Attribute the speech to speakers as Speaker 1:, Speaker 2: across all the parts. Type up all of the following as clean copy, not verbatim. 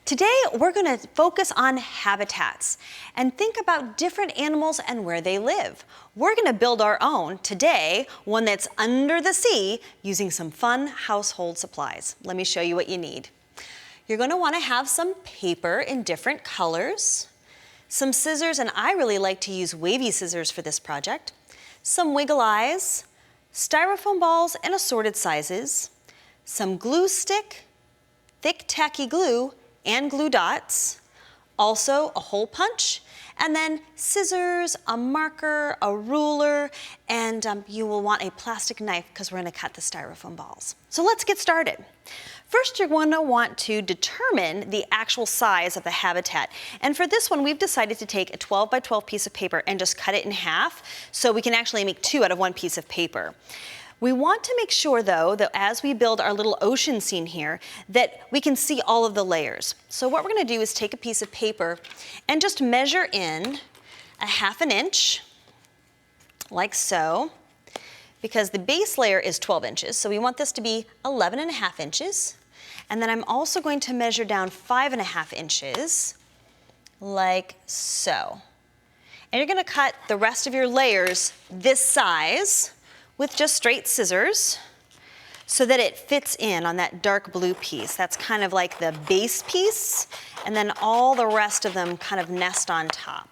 Speaker 1: Today, we're gonna focus on habitats and think about different animals and where they live. We're gonna build our own today, one that's under the sea, using some fun household supplies. Let me show you what you need. You're gonna wanna have some paper in different colors, some scissors, and I really like to use wavy scissors for this project, some wiggle eyes, styrofoam balls in assorted sizes, some glue stick, thick tacky glue, and glue dots, also a hole punch, and then scissors, a marker, a ruler, and you will want a plastic knife because we're gonna cut the styrofoam balls. So let's get started. First, you're going to want to determine the actual size of the habitat. And for this one, we've decided to take a 12 by 12 piece of paper and just cut it in half so we can actually make two out of one piece of paper. We want to make sure, though, that as we build our little ocean scene here, that we can see all of the layers. So what we're gonna do is take a piece of paper and just measure in a 1/2 inch, like so, because the base layer is 12 inches, so we want this to be 11.5 inches. And then I'm also going to measure down 5.5 inches, like so. And you're gonna cut the rest of your layers this size, with just straight scissors so that it fits in on that dark blue piece. That's kind of like the base piece, and then all the rest of them kind of nest on top,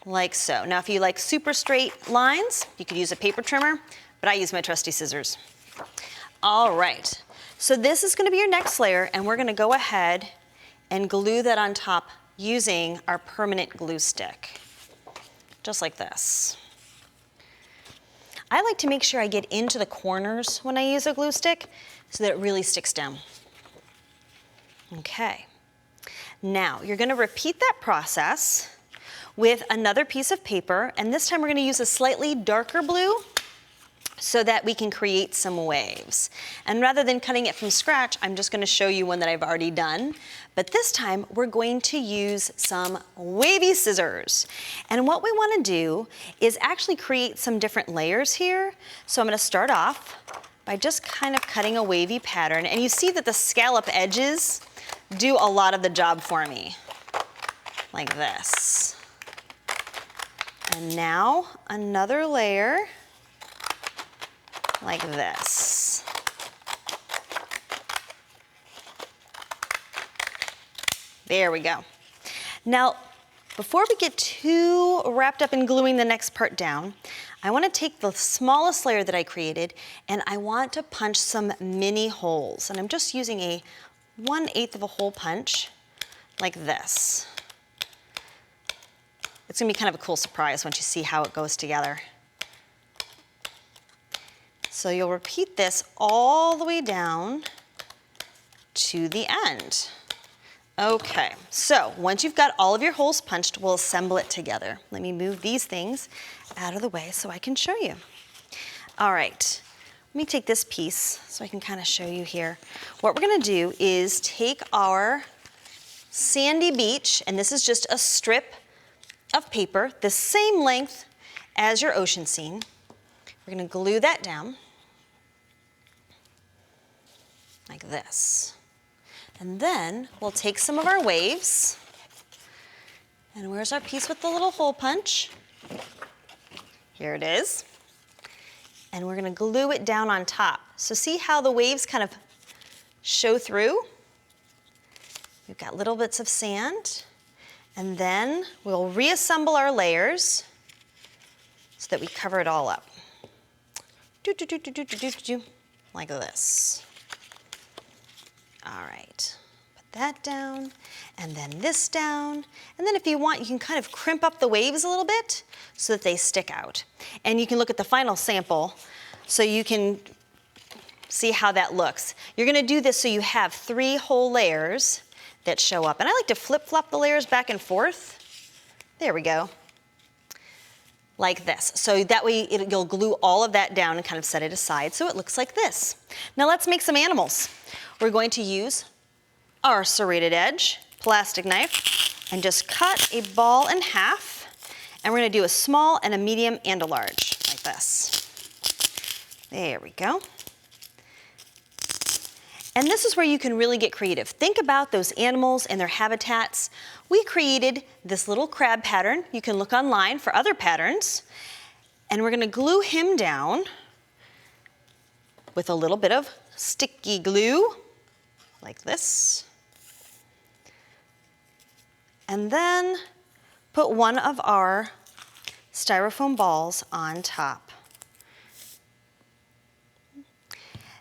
Speaker 1: like so. Now if you like super straight lines, you could use a paper trimmer, but I use my trusty scissors. All right, so this is gonna be your next layer, and we're gonna go ahead and glue that on top using our permanent glue stick, just like this. I like to make sure I get into the corners when I use a glue stick so that it really sticks down. Okay, now you're gonna repeat that process with another piece of paper, and this time we're gonna use a slightly darker blue so that we can create some waves. And rather than cutting it from scratch, I'm just gonna show you one that I've already done. But this time, we're going to use some wavy scissors. And what we wanna do is actually create some different layers here. So I'm gonna start off by just kind of cutting a wavy pattern. And you see that the scallop edges do a lot of the job for me, like this. And now, another layer, like this. There we go. Now, before we get too wrapped up in gluing the next part down, I want to take the smallest layer that I created and I want to punch some mini holes. And I'm just using a 1/8 of a hole punch, like this. It's gonna be kind of a cool surprise once you see how it goes together. So you'll repeat this all the way down to the end. Okay, so once you've got all of your holes punched, we'll assemble it together. Let me move these things out of the way so I can show you. All right, let me take this piece so I can kind of show you here. What we're gonna do is take our sandy beach, and this is just a strip of paper, the same length as your ocean scene. We're gonna glue that down like this. And then we'll take some of our waves, and where's our piece with the little hole punch? Here it is. And we're gonna glue it down on top. So see how the waves kind of show through? We've got little bits of sand, and then we'll reassemble our layers so that we cover it all up. Like this. All right, put that down, and then this down. And then if you want, you can kind of crimp up the waves a little bit so that they stick out. And you can look at the final sample so you can see how that looks. You're gonna do this so you have 3 whole layers that show up. And I like to flip-flop the layers back and forth. There we go. Like this. So that way you'll glue all of that down and kind of set it aside so it looks like this. Now let's make some animals. We're going to use our serrated edge plastic knife and just cut a ball in half. And we're gonna do a small and a medium and a large, like this. There we go. And this is where you can really get creative. Think about those animals and their habitats. We created this little crab pattern. You can look online for other patterns. And we're gonna glue him down with a little bit of sticky glue, like this. And then put one of our styrofoam balls on top.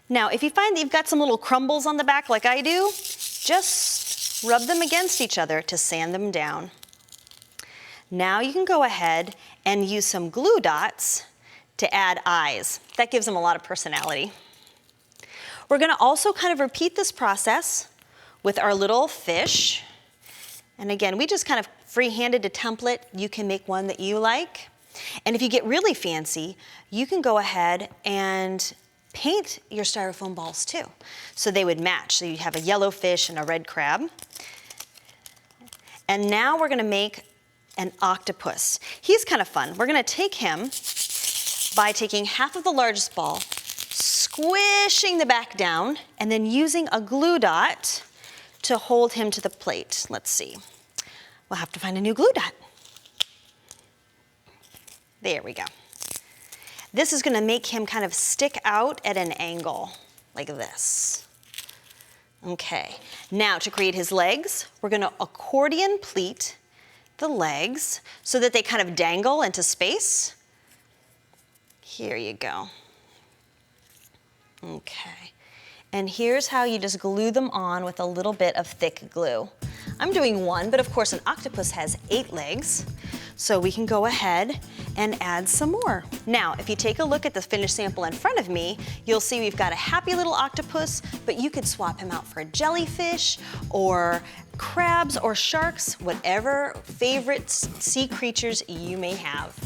Speaker 1: Now, if you find that you've got some little crumbles on the back like I do, just rub them against each other to sand them down. Now you can go ahead and use some glue dots to add eyes. That gives them a lot of personality. We're gonna also kind of repeat this process with our little fish. And again, we just kind of free-handed a template. You can make one that you like. And if you get really fancy, you can go ahead and paint your styrofoam balls too, so they would match. So you have a yellow fish and a red crab. And now we're gonna make an octopus. He's kind of fun. We're gonna take him by taking half of the largest ball, squishing the back down, and then using a glue dot to hold him to the plate. Let's see. We'll have to find a new glue dot. There we go. This is gonna make him kind of stick out at an angle, like this. Okay, now to create his legs, we're gonna accordion pleat the legs so that they kind of dangle into space. Here you go. Okay, and here's how you just glue them on with a little bit of thick glue. I'm doing one, but of course an octopus has 8 legs, so we can go ahead and add some more. Now, if you take a look at the finished sample in front of me, you'll see we've got a happy little octopus, but you could swap him out for a jellyfish or crabs or sharks, whatever favorite sea creatures you may have.